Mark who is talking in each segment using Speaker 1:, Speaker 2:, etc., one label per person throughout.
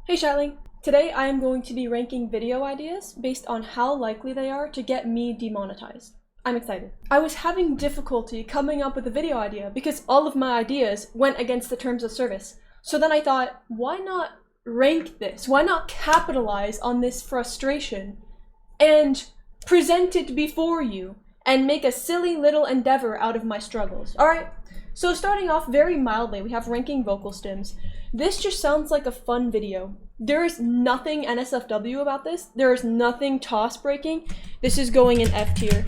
Speaker 1: Hey Shyling, today I am going to be ranking video ideas based on how likely they are to get me demonetized. I'm excited. I was having difficulty coming up with a video idea because all of my ideas went against the terms of service. So then I thought, why not rank this? Why not capitalize on this frustration and present it before you and make a silly little endeavor out of my struggles? Alright, so starting off very mildly, we have ranking vocal stems. This just sounds like a fun video. There is nothing NSFW about this. There is nothing toss breaking. This is going in F tier.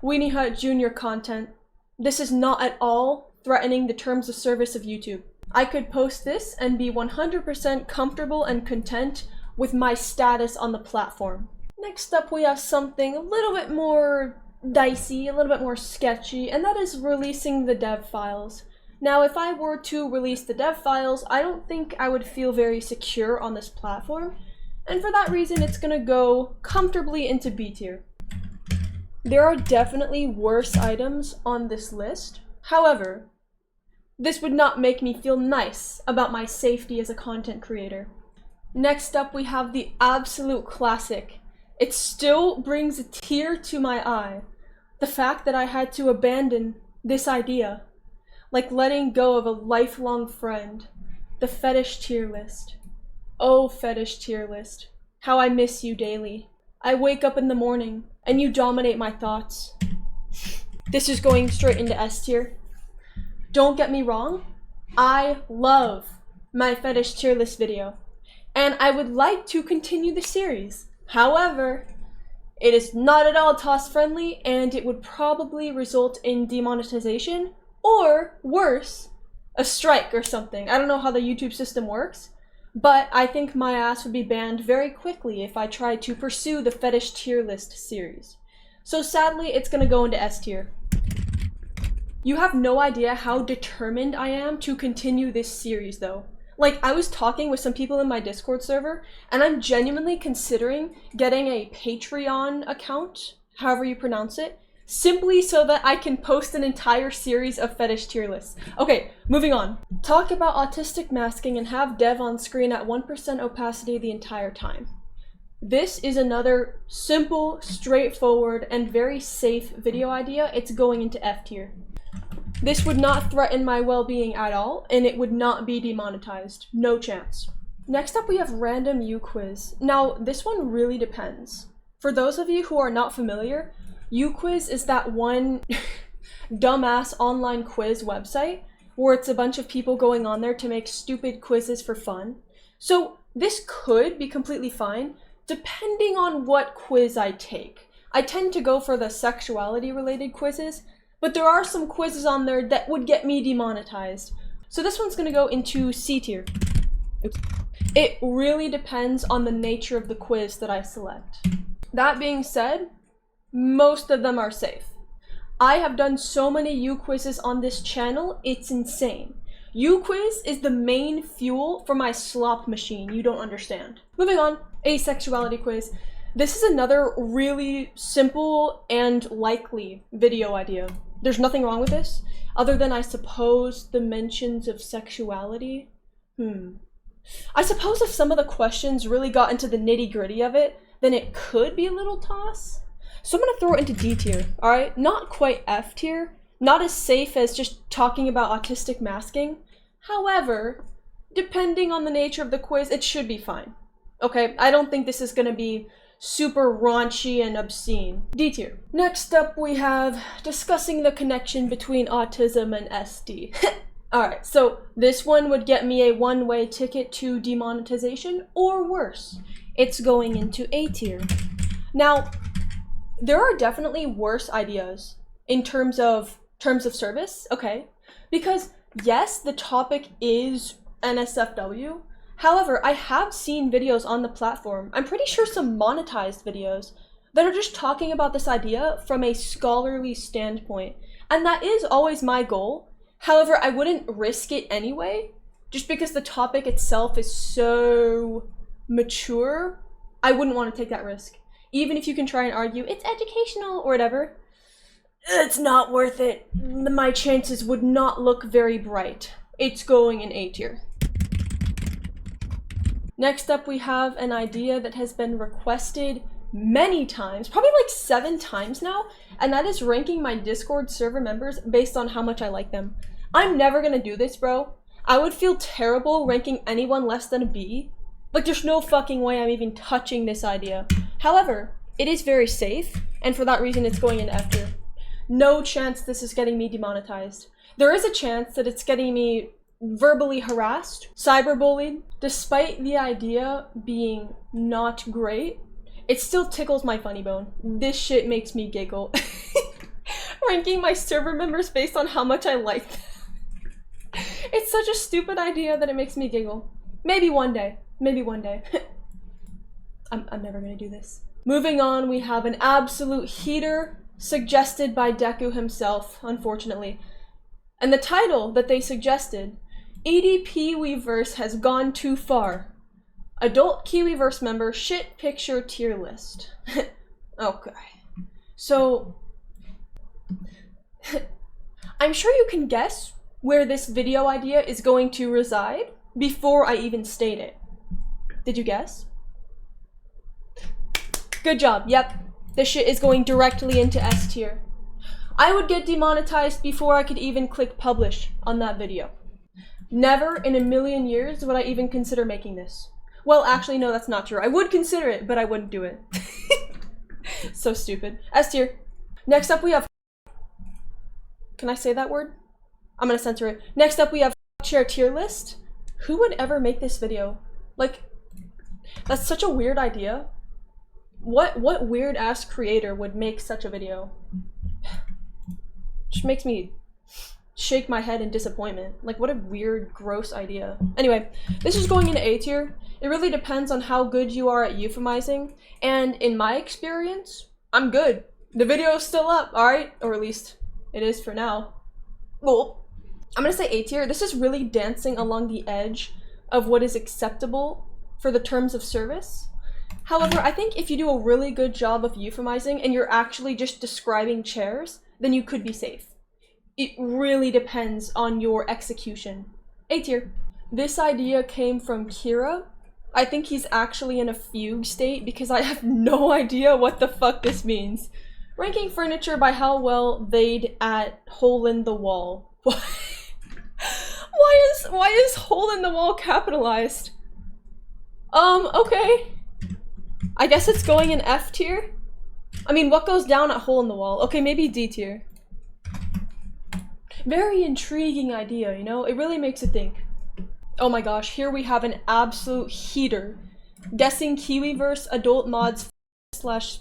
Speaker 1: Weenie Hut Jr. content. This is not at all threatening the terms of service of YouTube. I could post this and be 100% comfortable and content with my status on the platform. Next up, we have something a little bit more dicey, a little bit more sketchy, and that is releasing the dev files. Now, if I were to release the dev files, I don't think I would feel very secure on this platform, and for that reason, it's gonna go comfortably into B tier. There are definitely worse items on this list. However, this would not make me feel nice about my safety as a content creator. Next up, we have the absolute classic. It still brings a tear to my eye. The fact that I had to abandon this idea. Like letting go of a lifelong friend. The fetish tier list. Oh, fetish tier list. How I miss you daily. I wake up in the morning and you dominate my thoughts. This is going straight into S tier. Don't get me wrong. I love my fetish tier list video. And I would like to continue the series. However, it is not at all toss friendly and it would probably result in demonetization. Or, worse, a strike or something. I don't know how the YouTube system works, but I think my ass would be banned very quickly if I tried to pursue the fetish tier list series. So sadly, it's gonna go into S tier. You have no idea how determined I am to continue this series though. Like, I was talking with some people in my Discord server, and I'm genuinely considering getting a Patreon account, however you pronounce it, simply so that I can post an entire series of fetish tier lists. Okay, moving on. Talk about autistic masking and have dev on screen at 1% opacity the entire time. This is another simple, straightforward, and very safe video idea. It's going into F tier. This would not threaten my well-being at all, and it would not be demonetized. No chance. Next up, we have random U quiz. Now, this one really depends. For those of you who are not familiar, UQuiz is that one dumbass online quiz website where it's a bunch of people going on there to make stupid quizzes for fun. So this could be completely fine depending on what quiz I take. I tend to go for the sexuality related quizzes, but there are some quizzes on there that would get me demonetized. So this one's gonna go into C tier. Oops. It really depends on the nature of the quiz that I select. That being said, most of them are safe. I have done so many U-quizzes on this channel, it's insane. U-quiz is the main fuel for my slop machine, you don't understand. Moving on, asexuality quiz. This is another really simple and likely video idea. There's nothing wrong with this, other than I suppose the mentions of sexuality. I suppose if some of the questions really got into the nitty-gritty of it, then it could be a little toss. So I'm gonna throw it into D tier, alright? Not quite F tier, not as safe as just talking about autistic masking. However, depending on the nature of the quiz, it should be fine. Okay, I don't think this is gonna be super raunchy and obscene. D tier. Next up, we have discussing the connection between autism and SD. Alright, so this one would get me a one-way ticket to demonetization, or worse. It's going into A tier. Now, there are definitely worse ideas in terms of service, okay? Because yes, the topic is NSFW. However, I have seen videos on the platform, I'm pretty sure some monetized videos, that are just talking about this idea from a scholarly standpoint. And that is always my goal. However, I wouldn't risk it anyway, just because the topic itself is so mature. I wouldn't want to take that risk. Even if you can try and argue it's educational or whatever, it's not worth it. My chances would not look very bright. It's going in A tier. Next up, we have an idea that has been requested many times, probably like 7 times now, and that is ranking my Discord server members based on how much I like them. I'm never gonna do this, bro. I would feel terrible ranking anyone less than a B. Like, there's no fucking way I'm even touching this idea. However, it is very safe, and for that reason it's going in F tier. No chance this is getting me demonetized. There is a chance that it's getting me verbally harassed, cyberbullied. Despite the idea being not great, it still tickles my funny bone. This shit makes me giggle. Ranking my server members based on how much I like them. It's such a stupid idea that it makes me giggle. Maybe one day. Maybe one day. I'm never gonna do this. Moving on, we have an absolute heater suggested by Deku himself, unfortunately. And the title that they suggested, EDPWeverse has gone too far. Adult Keewiverse member shit picture tier list. Okay. So, I'm sure you can guess where this video idea is going to reside before I even state it. Did you guess? Good job. Yep. This shit is going directly into S tier. I would get demonetized before I could even click publish on that video. Never in a million years would I even consider making this. Well, actually, no, that's not true. I would consider it, but I wouldn't do it. So stupid. S tier. Next up, we have... Can I say that word? I'm gonna censor it. Next up, we have share tier list. Who would ever make this video? Like, that's such a weird idea. What weird ass creator would make such a video? Just makes me shake my head in disappointment. Like, what a weird, gross idea. Anyway, this is going into A tier. It really depends on how good you are at euphemizing, and in my experience, I'm good. The video is still up, alright? Or at least it is for now. Well, I'm gonna say A tier. This is really dancing along the edge of what is acceptable for the terms of service. However, I think if you do a really good job of euphemizing and you're actually just describing chairs, then you could be safe. It really depends on your execution. A tier. This idea came from Kira. I think he's actually in a fugue state because I have no idea what the fuck this means. Ranking furniture by how well they'd at hole in the wall. Why is hole in the wall capitalized? Okay. I guess it's going in F tier? I mean, what goes down at hole in the wall? Okay, maybe D tier. Very intriguing idea, you know? It really makes you think. Oh my gosh, here we have an absolute heater. Guessing Keewiverse adult mods slash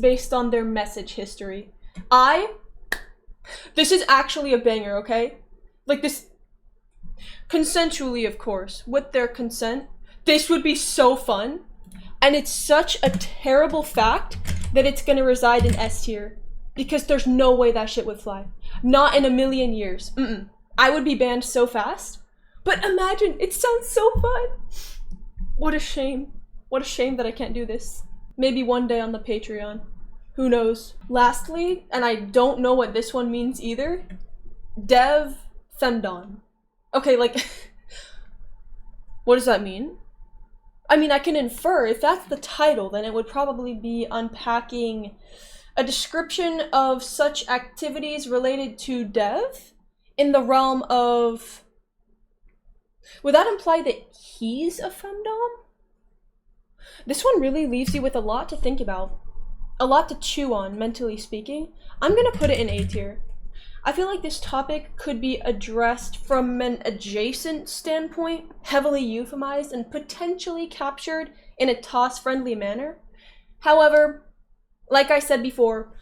Speaker 1: based on their message history. This is actually a banger, okay? Like this, consensually of course, with their consent. This would be so fun. And it's such a terrible fact that it's gonna reside in S tier. Because there's no way that shit would fly. Not in a million years. I would be banned so fast. But imagine, it sounds so fun. What a shame. What a shame that I can't do this. Maybe one day on the Patreon. Who knows? Lastly, and I don't know what this one means either, Dev Femdon. Okay, like, what does that mean? I mean, I can infer, if that's the title, then it would probably be unpacking a description of such activities related to dev in the realm of... Would that imply that he's a femdom? This one really leaves you with a lot to think about. A lot to chew on, mentally speaking. I'm gonna put it in A tier. I feel like this topic could be addressed from an adjacent standpoint, heavily euphemized and potentially captured in a toss-friendly manner. However, like I said before,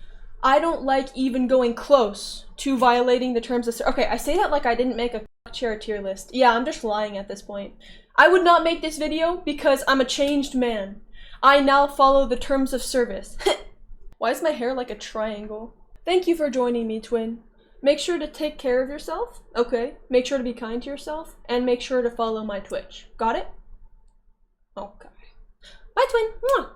Speaker 1: I don't like even going close to violating the terms of... Okay, I say that like I didn't make a chair tier list. Yeah, I'm just lying at this point. I would not make this video because I'm a changed man. I now follow the terms of service. Why is my hair like a triangle? Thank you for joining me, twin. Make sure to take care of yourself, okay? Make sure to be kind to yourself, and make sure to follow my Twitch. Got it? Okay. Bye, twin. Mwah.